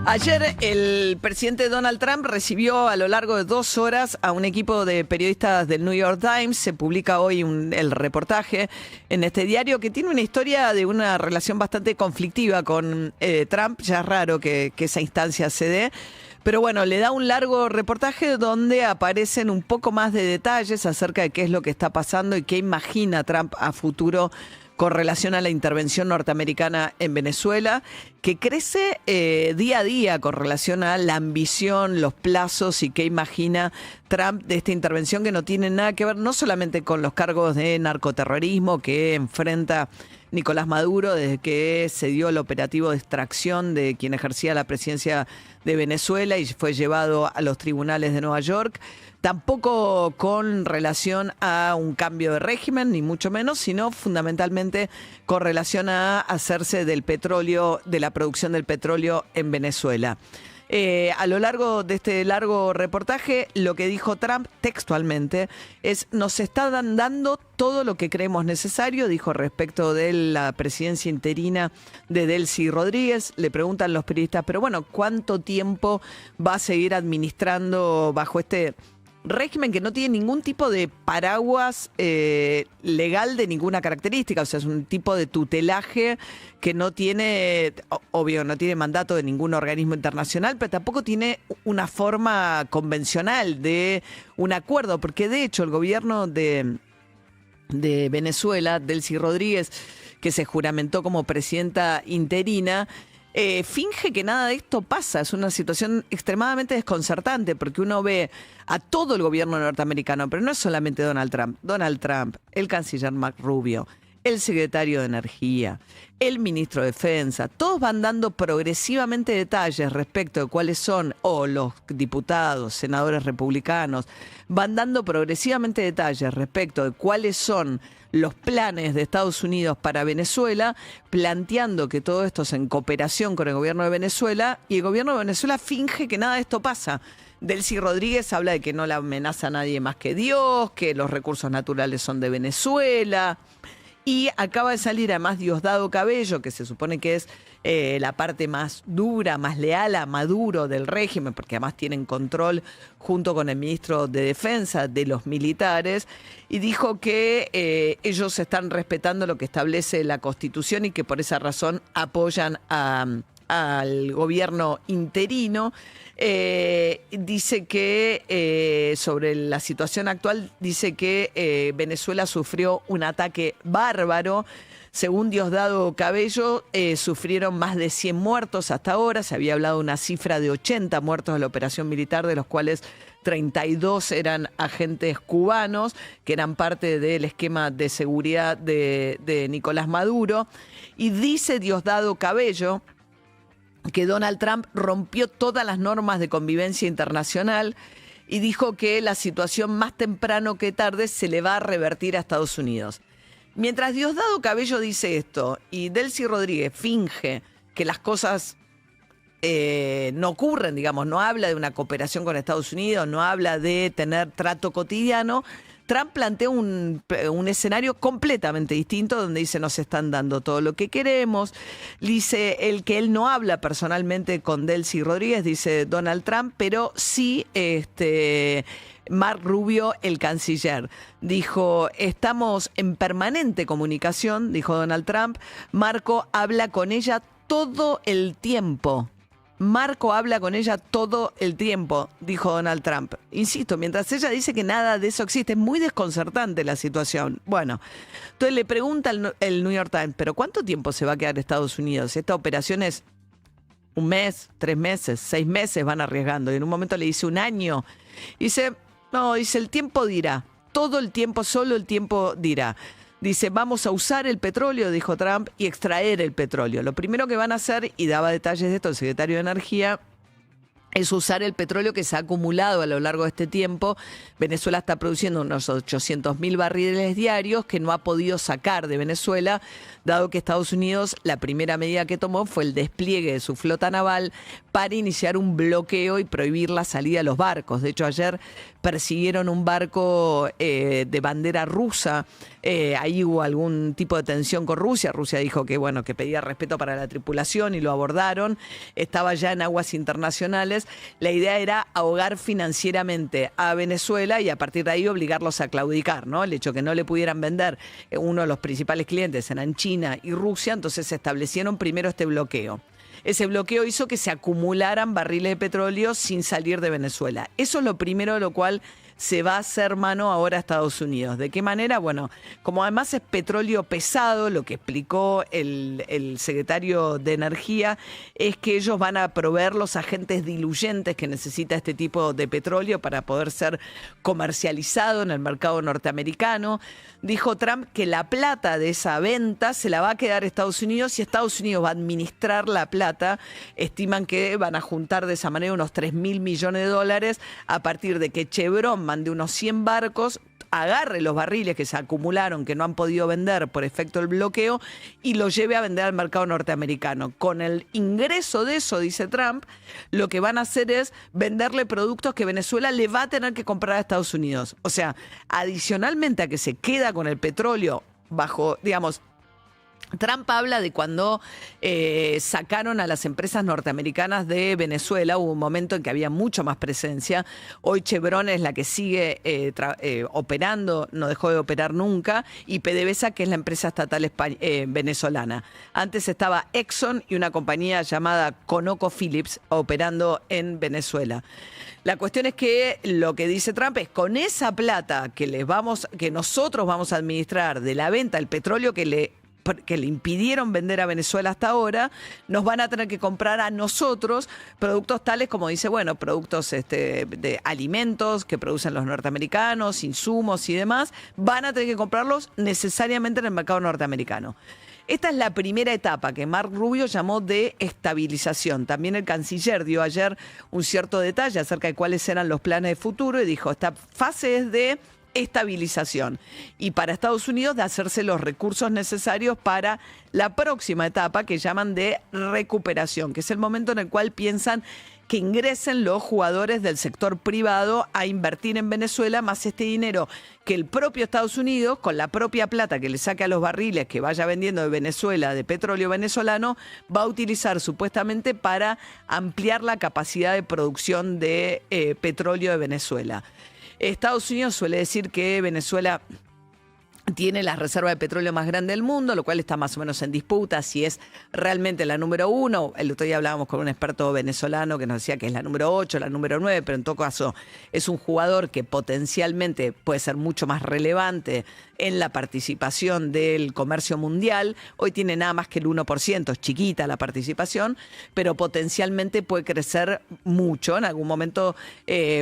Ayer el presidente Donald Trump recibió a lo largo de 2 horas a un equipo de periodistas del New York Times. Se publica hoy el reportaje en este diario que tiene una historia de una relación bastante conflictiva con Trump. Ya es raro que esa instancia se dé. Pero bueno, le da un largo reportaje donde aparecen un poco más de detalles acerca de qué es lo que está pasando y qué imagina Trump a futuro con relación a la intervención norteamericana en Venezuela, que crece día a día con relación a la ambición, los plazos y qué imagina Trump de esta intervención que no tiene nada que ver no solamente con los cargos de narcoterrorismo que enfrenta Nicolás Maduro desde que se dio el operativo de extracción de quien ejercía la presidencia de Venezuela y fue llevado a los tribunales de Nueva York. Tampoco con relación a un cambio de régimen, ni mucho menos, sino fundamentalmente con relación a hacerse del petróleo, de la producción del petróleo en Venezuela. A lo largo de este largo reportaje, lo que dijo Trump textualmente es: nos están dando todo lo que creemos necesario, dijo respecto de la presidencia interina de Delcy Rodríguez. Le preguntan los periodistas, pero bueno, ¿cuánto tiempo va a seguir administrando bajo este régimen que no tiene ningún tipo de paraguas legal de ninguna característica? O sea, es un tipo de tutelaje que no tiene, obvio, no tiene mandato de ningún organismo internacional, pero tampoco tiene una forma convencional de un acuerdo, porque de hecho el gobierno de Venezuela, Delcy Rodríguez, que se juramentó como presidenta interina, finge que nada de esto pasa. Es una situación extremadamente desconcertante porque uno ve a todo el gobierno norteamericano, pero no es solamente Donald Trump, el canciller Marco Rubio, el secretario de Energía, el ministro de Defensa, todos van dando progresivamente detalles respecto de cuáles son, o los diputados, senadores republicanos, van dando progresivamente detalles respecto de cuáles son los planes de Estados Unidos para Venezuela, planteando que todo esto es en cooperación con el gobierno de Venezuela, y el gobierno de Venezuela finge que nada de esto pasa. Delcy Rodríguez habla de que no la amenaza a nadie más que Dios, que los recursos naturales son de Venezuela. Y acaba de salir además Diosdado Cabello, que se supone que es la parte más dura, más leal a Maduro del régimen, porque además tienen control junto con el ministro de Defensa de los militares, y dijo que ellos están respetando lo que establece la Constitución y que por esa razón apoyan al gobierno interino. Dice que sobre la situación actual, dice que Venezuela sufrió un ataque bárbaro. Según Diosdado Cabello, sufrieron más de 100 muertos hasta ahora. Se había hablado de una cifra de 80 muertos en la operación militar, de los cuales 32 eran agentes cubanos, que eran parte del esquema de seguridad de Nicolás Maduro. Y dice Diosdado Cabello que Donald Trump rompió todas las normas de convivencia internacional y dijo que la situación más temprano que tarde se le va a revertir a Estados Unidos. Mientras Diosdado Cabello dice esto y Delcy Rodríguez finge que las cosas no ocurren, digamos, no habla de una cooperación con Estados Unidos, no habla de tener trato cotidiano, Trump plantea un escenario completamente distinto donde dice: nos están dando todo lo que queremos. Dice que él no habla personalmente con Delcy Rodríguez, dice Donald Trump, pero sí Marco Rubio, el canciller. Dijo: estamos en permanente comunicación, dijo Donald Trump. Marco habla con ella todo el tiempo. Marco habla con ella todo el tiempo, dijo Donald Trump. Insisto, mientras ella dice que nada de eso existe, es muy desconcertante la situación. Bueno, entonces le pregunta el New York Times: ¿pero cuánto tiempo se va a quedar Estados Unidos? Esta operación es 1 mes, 3 meses, 6 meses van arriesgando. Y en un momento le dice 1 año. Dice, no, dice, el tiempo dirá. Todo el tiempo, solo el tiempo dirá. Dice: vamos a usar el petróleo, dijo Trump, y extraer el petróleo. Lo primero que van a hacer, y daba detalles de esto el secretario de Energía, es usar el petróleo que se ha acumulado a lo largo de este tiempo. Venezuela está produciendo unos 800.000 barriles diarios que no ha podido sacar de Venezuela, dado que Estados Unidos, la primera medida que tomó fue el despliegue de su flota naval para iniciar un bloqueo y prohibir la salida de los barcos. De hecho, ayer persiguieron un barco de bandera rusa. Ahí hubo algún tipo de tensión con Rusia. Rusia dijo que, bueno, que pedía respeto para la tripulación y lo abordaron. Estaba ya en aguas internacionales. La idea era ahogar financieramente a Venezuela y a partir de ahí obligarlos a claudicar, ¿no? El hecho que no le pudieran vender, uno de los principales clientes eran China y Rusia, entonces se establecieron primero este bloqueo. Ese bloqueo hizo que se acumularan barriles de petróleo sin salir de Venezuela. Eso es lo primero de lo cual se va a hacer mano ahora a Estados Unidos. ¿De qué manera? Bueno, como además es petróleo pesado, lo que explicó el secretario de Energía es que ellos van a proveer los agentes diluyentes que necesita este tipo de petróleo para poder ser comercializado en el mercado norteamericano. Dijo Trump que la plata de esa venta se la va a quedar Estados Unidos y Estados Unidos va a administrar la plata. Estiman que van a juntar de esa manera unos 3.000 millones de dólares a partir de que Chevron mande unos 100 barcos, agarre los barriles que se acumularon, que no han podido vender por efecto del bloqueo, y los lleve a vender al mercado norteamericano. Con el ingreso de eso, dice Trump, lo que van a hacer es venderle productos que Venezuela le va a tener que comprar a Estados Unidos. O sea, adicionalmente a que se queda con el petróleo bajo, digamos, Trump habla de cuando sacaron a las empresas norteamericanas de Venezuela. Hubo un momento en que había mucho más presencia. Hoy Chevron es la que sigue operando, no dejó de operar nunca, y PDVSA, que es la empresa estatal venezolana. Antes estaba Exxon y una compañía llamada ConocoPhillips operando en Venezuela. La cuestión es que lo que dice Trump es con esa plata que nosotros vamos a administrar de la venta del petróleo que le impidieron vender a Venezuela hasta ahora, nos van a tener que comprar a nosotros productos tales como dice, bueno, productos de alimentos que producen los norteamericanos, insumos y demás, van a tener que comprarlos necesariamente en el mercado norteamericano. Esta es la primera etapa que Marco Rubio llamó de estabilización. También el canciller dio ayer un cierto detalle acerca de cuáles eran los planes de futuro y dijo, esta fase es de estabilización y para Estados Unidos de hacerse los recursos necesarios para la próxima etapa que llaman de recuperación, que es el momento en el cual piensan que ingresen los jugadores del sector privado a invertir en Venezuela, más este dinero que el propio Estados Unidos, con la propia plata que le saque a los barriles que vaya vendiendo de Venezuela, de petróleo venezolano, va a utilizar supuestamente para ampliar la capacidad de producción de petróleo de Venezuela. Estados Unidos suele decir que Venezuela tiene la reserva de petróleo más grande del mundo, lo cual está más o menos en disputa si es realmente la número 1. El otro día hablábamos con un experto venezolano que nos decía que es la número 8, la número 9, pero en todo caso es un jugador que potencialmente puede ser mucho más relevante en la participación del comercio mundial. Hoy tiene nada más que el 1%, es chiquita la participación, pero potencialmente puede crecer mucho. En algún momento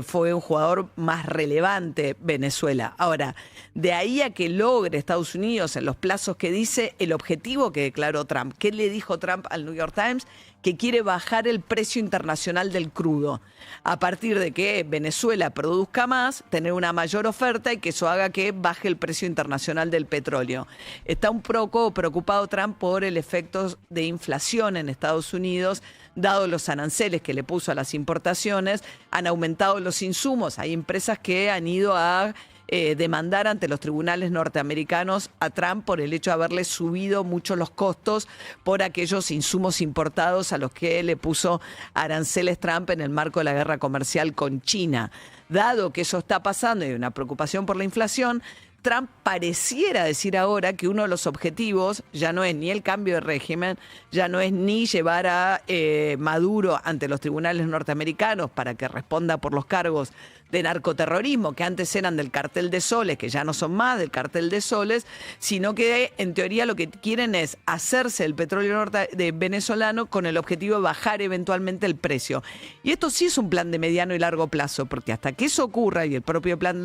fue un jugador más relevante Venezuela. Ahora, de ahí a que logre Estados Unidos en los plazos que dice, el objetivo que declaró Trump. ¿Qué le dijo Trump al New York Times? Que quiere bajar el precio internacional del crudo. A partir de que Venezuela produzca más, tener una mayor oferta y que eso haga que baje el precio internacional del petróleo. Está un poco preocupado Trump por el efecto de inflación en Estados Unidos, dado los aranceles que le puso a las importaciones, han aumentado los insumos. Hay empresas que han ido a demandar ante los tribunales norteamericanos a Trump por el hecho de haberle subido mucho los costos por aquellos insumos importados a los que le puso aranceles Trump en el marco de la guerra comercial con China. Dado que eso está pasando y hay una preocupación por la inflación, Trump pareciera decir ahora que uno de los objetivos ya no es ni el cambio de régimen, ya no es ni llevar a Maduro ante los tribunales norteamericanos para que responda por los cargos de narcoterrorismo, que antes eran del cartel de Soles, que ya no son más del cartel de Soles, sino que en teoría lo que quieren es hacerse el petróleo venezolano con el objetivo de bajar eventualmente el precio. Y esto sí es un plan de mediano y largo plazo, porque hasta que eso ocurra, y el propio plan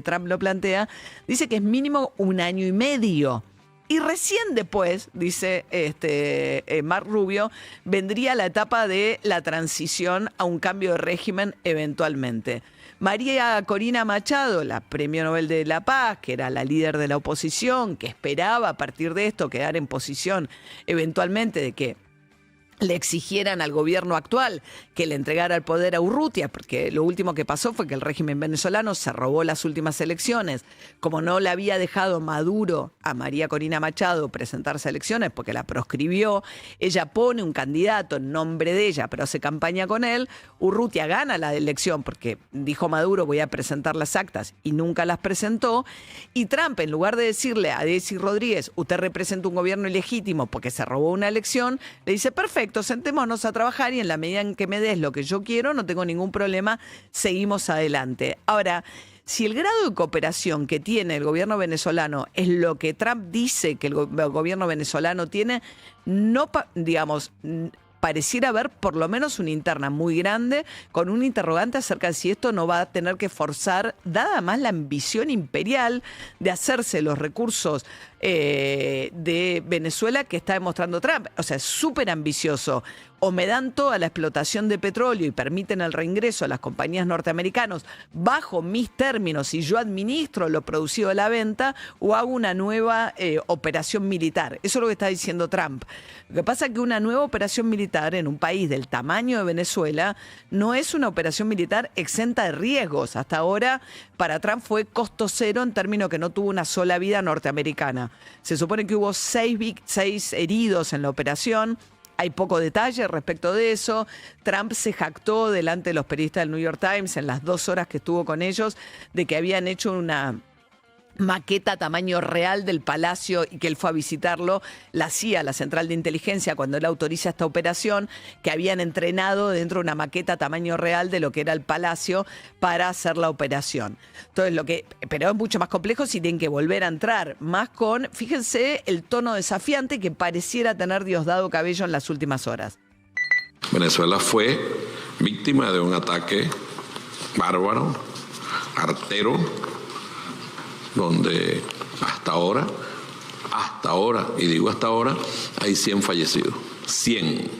Trump lo plantea, dice que es mínimo 1 año y medio. Y recién después, dice Marco Rubio, vendría la etapa de la transición a un cambio de régimen eventualmente. María Corina Machado, la Premio Nobel de la Paz, que era la líder de la oposición, que esperaba a partir de esto quedar en posición eventualmente de que le exigieran al gobierno actual que le entregara el poder a Urrutia, porque lo último que pasó fue que el régimen venezolano se robó las últimas elecciones. Como no le había dejado Maduro a María Corina Machado presentarse a elecciones porque la proscribió, ella pone un candidato en nombre de ella, pero hace campaña con él. Urrutia gana la elección porque dijo Maduro, voy a presentar las actas, y nunca las presentó. Y Trump, en lugar de decirle a Delcy Rodríguez, usted representa un gobierno ilegítimo porque se robó una elección, le dice, perfecto, sentémonos a trabajar y en la medida en que me des lo que yo quiero, no tengo ningún problema, seguimos adelante. Ahora, si el grado de cooperación que tiene el gobierno venezolano es lo que Trump dice que el gobierno venezolano tiene, no, digamos, pareciera haber por lo menos una interna muy grande con un interrogante acerca de si esto no va a tener que forzar, dada más la ambición imperial de hacerse los recursos de Venezuela que está demostrando Trump. O sea, es súper ambicioso. O me dan toda la explotación de petróleo y permiten el reingreso a las compañías norteamericanas bajo mis términos y yo administro lo producido de la venta, o hago una nueva operación militar. Eso es lo que está diciendo Trump. Lo que pasa es que una nueva operación militar en un país del tamaño de Venezuela no es una operación militar exenta de riesgos. Hasta ahora, para Trump fue costo cero en términos que no tuvo una sola vida norteamericana. Se supone que hubo 6 heridos en la operación. Hay poco detalle respecto de eso. Trump se jactó delante de los periodistas del New York Times en las 2 horas que estuvo con ellos de que habían hecho una maqueta a tamaño real del Palacio y que él fue a visitarlo, la CIA, la Central de Inteligencia, cuando él autoriza esta operación, que habían entrenado dentro de una maqueta a tamaño real de lo que era el Palacio para hacer la operación. Entonces, pero es mucho más complejo si tienen que volver a entrar, más con, fíjense, el tono desafiante que pareciera tener Diosdado Cabello en las últimas horas. Venezuela fue víctima de un ataque bárbaro, artero, donde hasta ahora, y digo hasta ahora, hay 100 fallecidos, 100,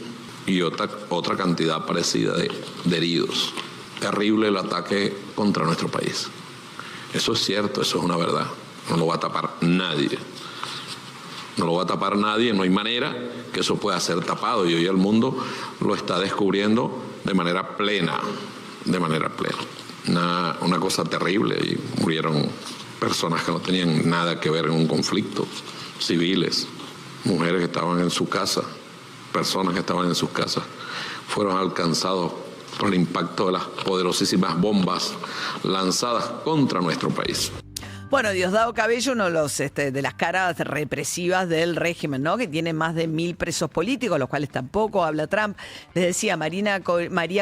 y otra cantidad parecida de heridos. Terrible el ataque contra nuestro país. Eso es cierto, eso es una verdad, no lo va a tapar nadie. No lo va a tapar nadie, no hay manera que eso pueda ser tapado, y hoy el mundo lo está descubriendo de manera plena, Una cosa terrible, y murieron personas que no tenían nada que ver en un conflicto, civiles, mujeres que estaban en su casa, personas que estaban en sus casas, fueron alcanzados por el impacto de las poderosísimas bombas lanzadas contra nuestro país. Bueno, Diosdado Cabello, uno de las caras represivas del régimen, ¿no? Que tiene más de 1000 presos políticos, los cuales tampoco habla Trump. Les decía, María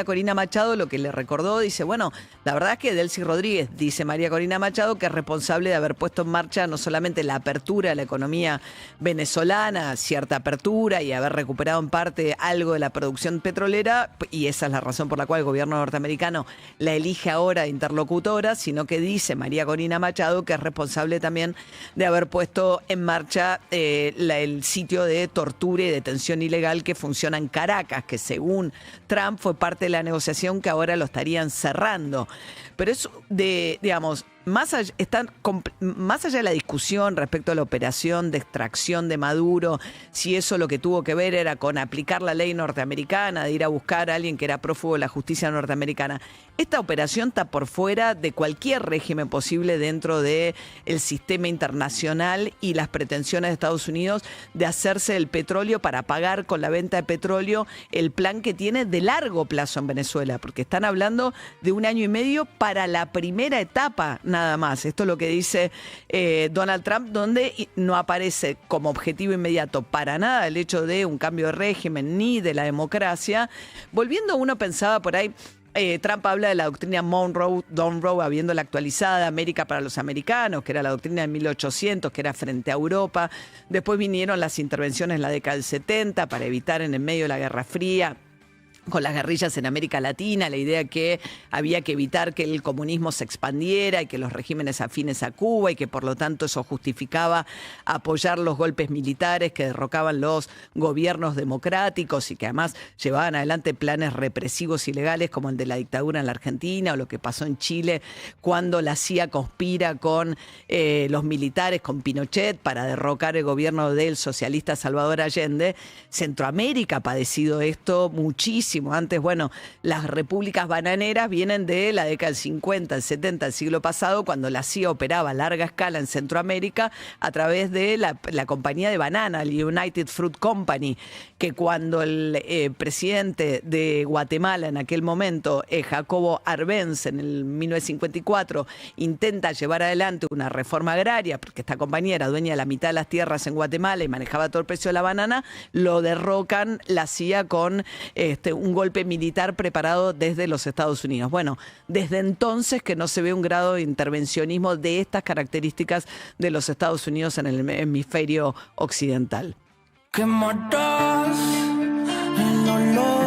Corina Machado lo que le recordó, dice, bueno, la verdad es que Delcy Rodríguez, dice María Corina Machado, que es responsable de haber puesto en marcha no solamente la apertura de la economía venezolana, cierta apertura, y haber recuperado en parte algo de la producción petrolera, y esa es la razón por la cual el gobierno norteamericano la elige ahora de interlocutora, sino que dice María Corina Machado que es responsable también de haber puesto en marcha el sitio de tortura y detención ilegal que funciona en Caracas, que según Trump fue parte de la negociación que ahora lo estarían cerrando. Pero es digamos, más allá de la discusión respecto a la operación de extracción de Maduro, si eso lo que tuvo que ver era con aplicar la ley norteamericana, de ir a buscar a alguien que era prófugo de la justicia norteamericana, esta operación está por fuera de cualquier régimen posible dentro del sistema internacional y las pretensiones de Estados Unidos de hacerse el petróleo para pagar con la venta de petróleo el plan que tiene de largo plazo en Venezuela, porque están hablando de 1 año y medio para la primera etapa nada más. Esto es lo que dice Donald Trump, donde no aparece como objetivo inmediato para nada el hecho de un cambio de régimen ni de la democracia. Volviendo, uno pensaba por ahí, Trump habla de la doctrina Monroe, habiéndola actualizada, América para los americanos, que era la doctrina de 1800, que era frente a Europa. Después vinieron las intervenciones en la década del 70 para evitar en el medio de la Guerra Fría con las guerrillas en América Latina, la idea que había que evitar que el comunismo se expandiera y que los regímenes afines a Cuba y que por lo tanto eso justificaba apoyar los golpes militares que derrocaban los gobiernos democráticos y que además llevaban adelante planes represivos ilegales como el de la dictadura en la Argentina o lo que pasó en Chile cuando la CIA conspira con los militares, con Pinochet, para derrocar el gobierno del socialista Salvador Allende. Centroamérica ha padecido esto muchísimo. Antes, bueno, las repúblicas bananeras vienen de la década del 50, el 70 del siglo pasado, cuando la CIA operaba a larga escala en Centroamérica a través de la compañía de banana, el United Fruit Company, que cuando el presidente de Guatemala en aquel momento, Jacobo Arbenz, en el 1954, intenta llevar adelante una reforma agraria, porque esta compañía era dueña de la mitad de las tierras en Guatemala y manejaba todo el precio de la banana, lo derrocan la CIA con un golpe militar preparado desde los Estados Unidos. Bueno, desde entonces que no se ve un grado de intervencionismo de estas características de los Estados Unidos en el hemisferio occidental. Que matas el olor